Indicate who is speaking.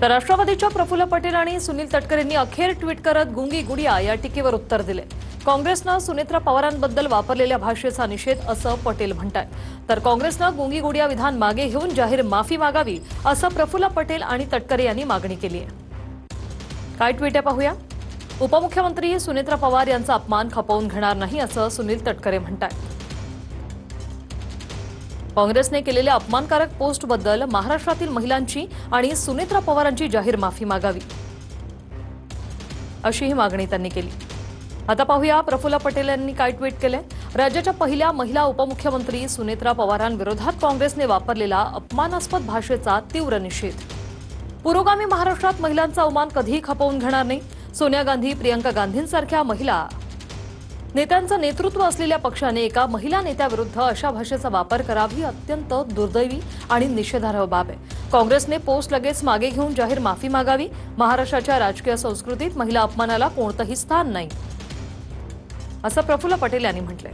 Speaker 1: तर राष्ट्रवादीच्या प्रफुल्ल पटेल आणि सुनील तटकरेंनी अखेर ट्विट करत गुंगी गुडिया या टीकेवर उत्तर दिले। काँग्रेसनं सुनेत्रा पवारांबद्दल वापरलेल्या भाषेचा निषेध असं पटेल म्हणतात। तर काँग्रेसनं गुंगी गुडिया विधान मागे घेऊन जाहीर माफी मागावी असं प्रफुल्ल पटेल आणि तटकरे यांनी मागणी केली आहे। काय ट्विट आहे पाहूया। उपमुख्यमंत्री सुनेत्रा पवार यांचा अपमान खपवून घेणार नाही असं सुनील तटकरे म्हणतात। काँग्रेसने केलेल्या अपमानकारक पोस्टबद्दल महाराष्ट्रातील महिलांची आणि सुनेत्रा पवारांची जाहीर माफी मागावी अशी ही मागणी त्यांनी केली। आता पाहूया प्रफुल्ल पटेल यांनी काय ट्विट केले। राज्याच्या पहिल्या महिला उपमुख्यमंत्री सुनेत्रा पवारांविरोधात काँग्रेसने वापरलेला अपमानास्पद भाषेचा तीव्र निषेध। पुरोगामी महाराष्ट्रात महिलांचा अवमान कधीही खपवून घेणार नाही। सोनिया गांधी, प्रियंका गांधींसारख्या महिला नेत्यांचं नेतृत्व असलेल्या पक्षाने एका महिला नेत्याविरुद्ध अशा भाषेचा वापर करावा ही अत्यंत दुर्दैवी आणि निषेधार्ह बाब आहे। काँग्रेसने पोस्ट लगेच मागे घेऊन जाहीर माफी मागावी। महाराष्ट्राच्या राजकीय संस्कृतीत महिला अपमानाला कोणतंही स्थान नाही असं प्रफुल्ल पटेल यांनी म्हटलंय।